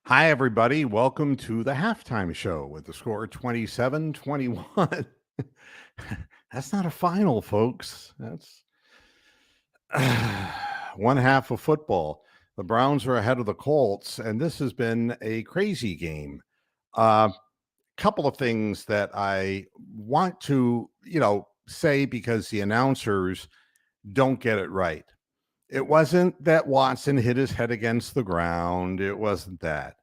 Hi, everybody. Welcome to the halftime show with the score 27-21. That's not a final, folks. That's one half of football. The Browns are ahead of the Colts, and this has been a crazy game. A couple of things that I want to, say because the announcers don't get it right. It wasn't that Watson hit his head against the ground. It wasn't that.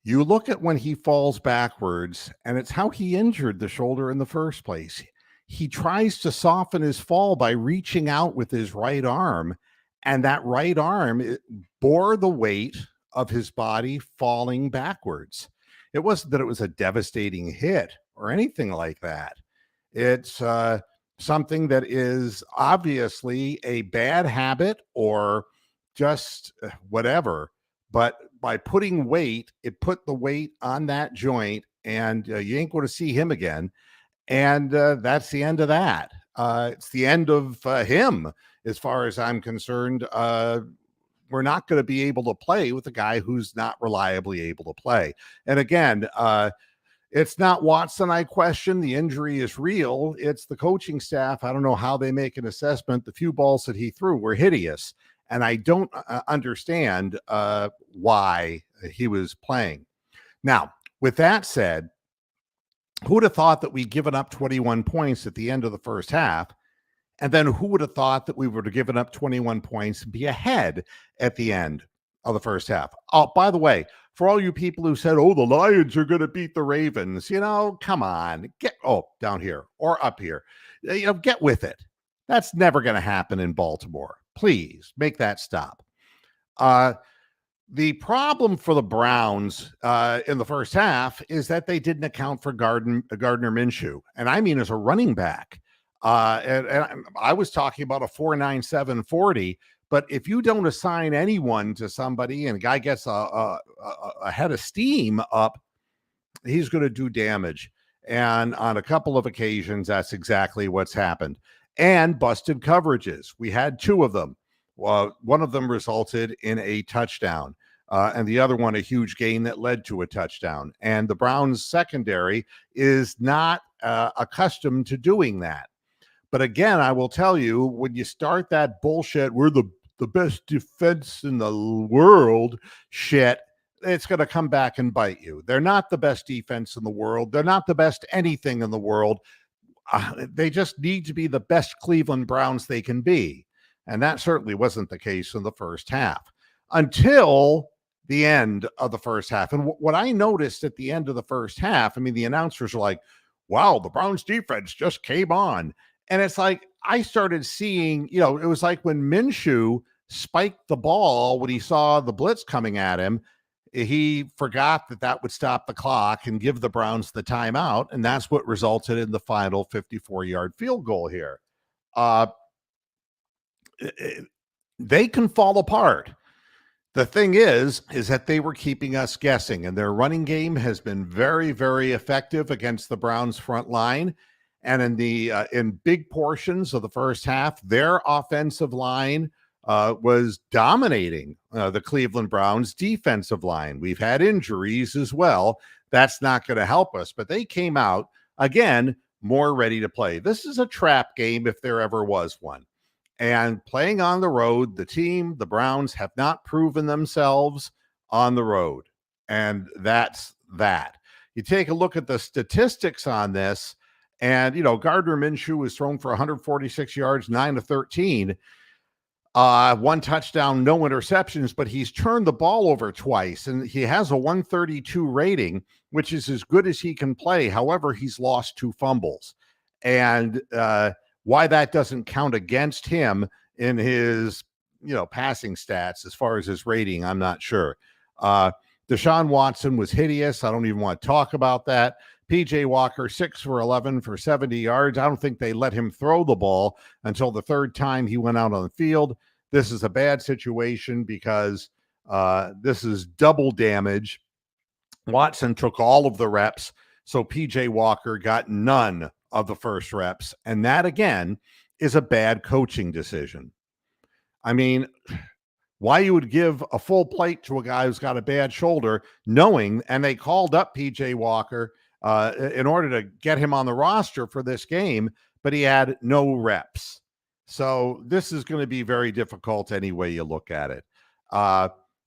You look at when he falls backwards, and it's how he injured the shoulder in the first place. He tries to soften his fall by reaching out with his right arm, and that right arm bore the weight of his body falling backwards. It wasn't that it was a devastating hit or anything like that. It's something that is obviously a bad habit or just whatever. But by putting weight, it put the weight on that joint, and you ain't going to see him again. And that's the end of that. It's the end of him, as far as I'm concerned. We're not going to be able to play with a guy who's not reliably able to play. And again, it's not Watson I question. The injury is real. It's the coaching staff. I don't know how they make an assessment. The few balls that he threw were hideous. And I don't understand why he was playing. Now, with that said, who would have thought that we'd given up 21 points at the end of the first half? And then who would have thought that we would have given up 21 points and be ahead at the end of the first half? Oh, by the way, for all you people who said, oh, the Lions are going to beat the Ravens, come on, down here or up here, get with it. That's never going to happen in Baltimore. Please make that stop. The problem for the Browns in the first half is that they didn't account for Gardner Minshew. And I mean, as a running back. And I was talking about a 4.97 40. But if you don't assign anyone to somebody and a guy gets a head of steam up, he's going to do damage. And on a couple of occasions, that's exactly what's happened. And busted coverages. We had two of them. One of them resulted in a touchdown, and the other one a huge gain that led to a touchdown. And the Browns secondary is not accustomed to doing that. But again, I will tell you, when you start that bullshit, we're the best defense in the world shit, it's going to come back and bite you. They're not the best defense in the world. They're not the best anything in the world. They just need to be the best Cleveland Browns they can be. And that certainly wasn't the case in the first half until the end of the first half. And what I noticed at the end of the first half, I mean, the announcers are like, wow, the Browns defense just came on. And it's like, I started seeing, it was like when Minshew spiked the ball when he saw the blitz coming at him. He forgot that would stop the clock and give the Browns the timeout, and that's what resulted in the final 54-yard field goal here. They can fall apart. The thing is that they were keeping us guessing, and their running game has been very, very effective against the Browns front line. And in big portions of the first half, their offensive line was dominating the Cleveland Browns defensive line. We've had injuries as well. That's not going to help us, but they came out again, more ready to play. This is a trap game if there ever was one. And playing on the road, the Browns have not proven themselves on the road. And that's that. You take a look at the statistics on this, and, Gardner Minshew was thrown for 146 yards, 9 of 13. One touchdown, no interceptions, but he's turned the ball over twice, and he has a 132 rating, which is as good as he can play. However, he's lost 2 fumbles. And why that doesn't count against him in his, passing stats as far as his rating, I'm not sure. Deshaun Watson was hideous. I don't even want to talk about that. P.J. Walker, 6 for 11 for 70 yards. I don't think they let him throw the ball until the third time he went out on the field. This is a bad situation because this is double damage. Watson took all of the reps, so P.J. Walker got none of the first reps. And that, again, is a bad coaching decision. I mean, why you would give a full plate to a guy who's got a bad shoulder, knowing, and they called up PJ Walker in order to get him on the roster for this game, but he had no reps. So this is going to be very difficult any way you look at it.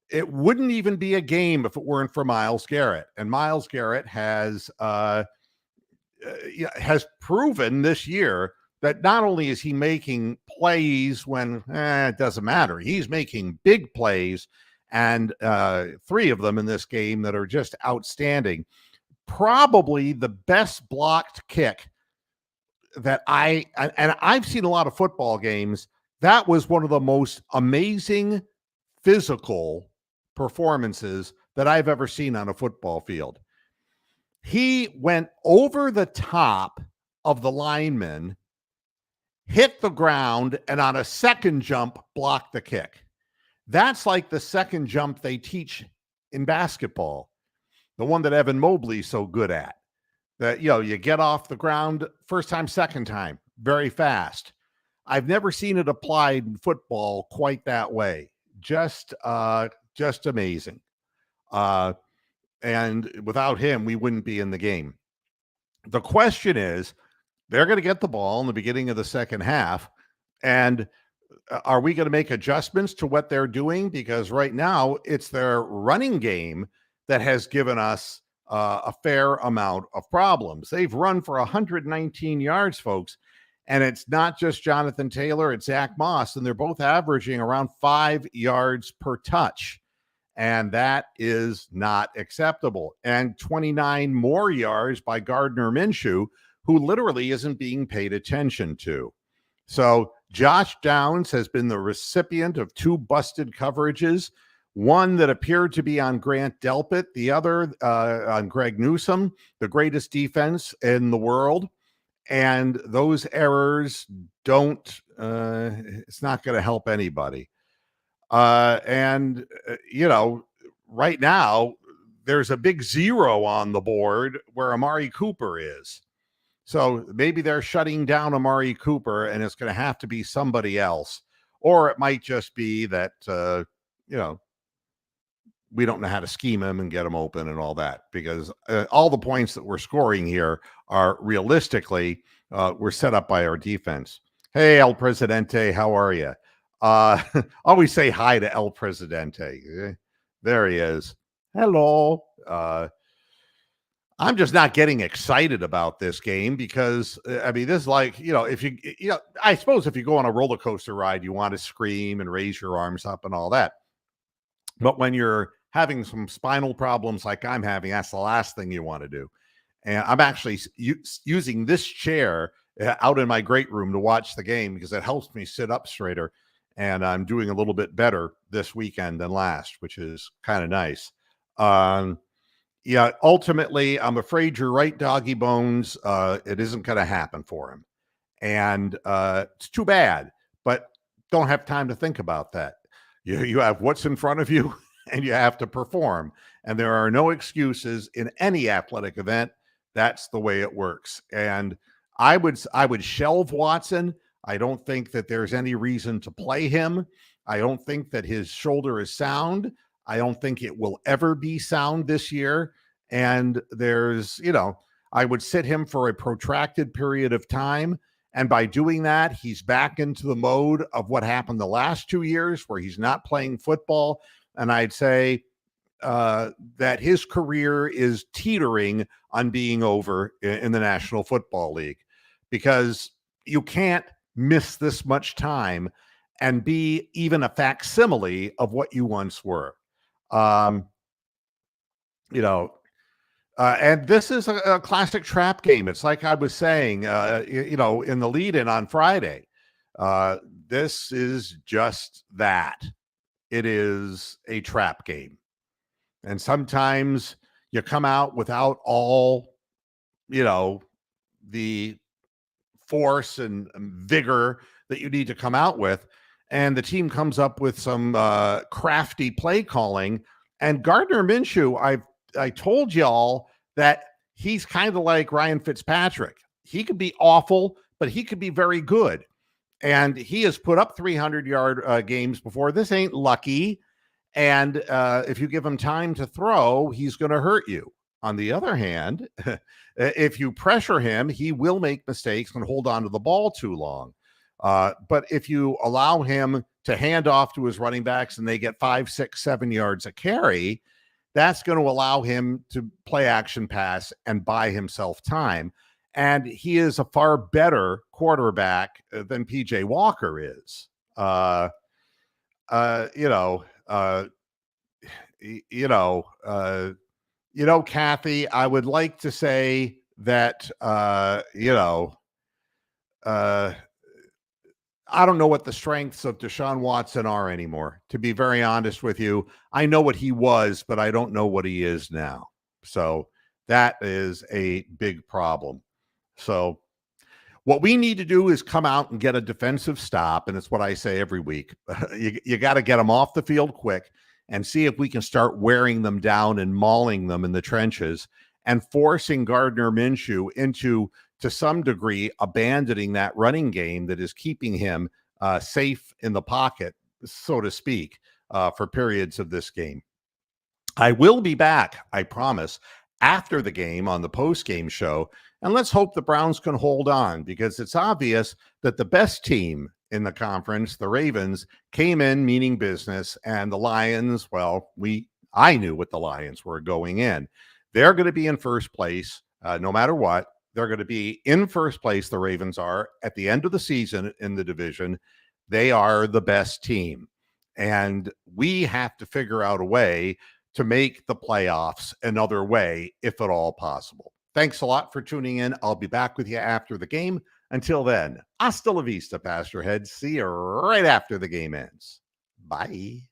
It wouldn't even be a game if it weren't for Myles Garrett. And Myles Garrett has proven this year that not only is he making plays when it doesn't matter, he's making big plays, and 3 of them in this game that are just outstanding. Probably the best blocked kick that I've seen a lot of football games. That was one of the most amazing physical performances that I've ever seen on a football field. He went over the top of the lineman, hit the ground, and on a second jump, blocked the kick. That's like the second jump they teach in basketball, the one that Evan Mobley's so good at. That, you get off the ground first time, second time, very fast. I've never seen it applied in football quite that way. Just amazing. And without him, we wouldn't be in the game. The question is, they're going to get the ball in the beginning of the second half, and are we going to make adjustments to what they're doing? Because right now it's their running game that has given us a fair amount of problems. They've run for 119 yards, folks, and it's not just Jonathan Taylor, it's Zach Moss, and they're both averaging around 5 yards per touch. And that is not acceptable. And 29 more yards by Gardner Minshew, who literally isn't being paid attention to. So Josh Downs has been the recipient of 2 busted coverages, one that appeared to be on Grant Delpit, the other on Greg Newsome, the greatest defense in the world. And those errors it's not going to help anybody. Right now, there's a big 0 on the board where Amari Cooper is. So maybe they're shutting down Amari Cooper, and it's going to have to be somebody else. Or it might just be that, we don't know how to scheme him and get him open and all that, because all the points that we're scoring here are realistically, we're set up by our defense. Hey, El Presidente, how are you? Always say hi to El Presidente. There he is. Hello. I'm just not getting excited about this game because, this is like, I suppose if you go on a roller coaster ride, you want to scream and raise your arms up and all that. But when you're having some spinal problems like I'm having, that's the last thing you want to do. And I'm actually using this chair out in my great room to watch the game because it helps me sit up straighter. And I'm doing a little bit better this weekend than last, which is kind of nice. Ultimately, I'm afraid you're right, Doggy Bones. It isn't going to happen for him. And it's too bad, but don't have time to think about that. You have what's in front of you, and you have to perform. And there are no excuses in any athletic event. That's the way it works. And I would shelve Watson. I don't think that there's any reason to play him. I don't think that his shoulder is sound. I don't think it will ever be sound this year. And I would sit him for a protracted period of time. And by doing that, he's back into the mode of what happened the last 2 years where he's not playing football. And I'd say that his career is teetering on being over in the National Football League, because you can't miss this much time and be even a facsimile of what you once were. And this is a classic trap game. It's like I was saying, in the lead-in on Friday. This is just that. It is a trap game. And sometimes you come out without all, the force and vigor that you need to come out with. And the team comes up with some crafty play calling. And Gardner Minshew, I told y'all that he's kind of like Ryan Fitzpatrick. He could be awful, but he could be very good. And he has put up 300-yard games before. This ain't lucky. And if you give him time to throw, he's going to hurt you. On the other hand, if you pressure him, he will make mistakes and hold on to the ball too long. But if you allow him to hand off to his running backs and they get 5, 6, 7 yards a carry, that's going to allow him to play action pass and buy himself time. And he is a far better quarterback than PJ Walker is. Uh, uh, you know, uh, Kathy, I would like to say that, uh, I don't know what the strengths of Deshaun Watson are anymore. To be very honest with you, I know what he was, but I don't know what he is now. So that is a big problem. So what we need to do is come out and get a defensive stop. And it's what I say every week. You got to get them off the field quick and see if we can start wearing them down and mauling them in the trenches and forcing Gardner Minshew into, to some degree, abandoning that running game that is keeping him safe in the pocket, so to speak, for periods of this game. I will be back, I promise, after the game on the post-game show. And let's hope the Browns can hold on, because it's obvious that the best team in the conference, the Ravens, came in meaning business, and the Lions, well, I knew what the Lions were going in. They're going to be in first place no matter what. They're going to be in first place, the Ravens are, at the end of the season in the division. They are the best team. And we have to figure out a way to make the playoffs another way, if at all possible. Thanks a lot for tuning in. I'll be back with you after the game. Until then, hasta la vista, Pastor Head. See you right after the game ends. Bye.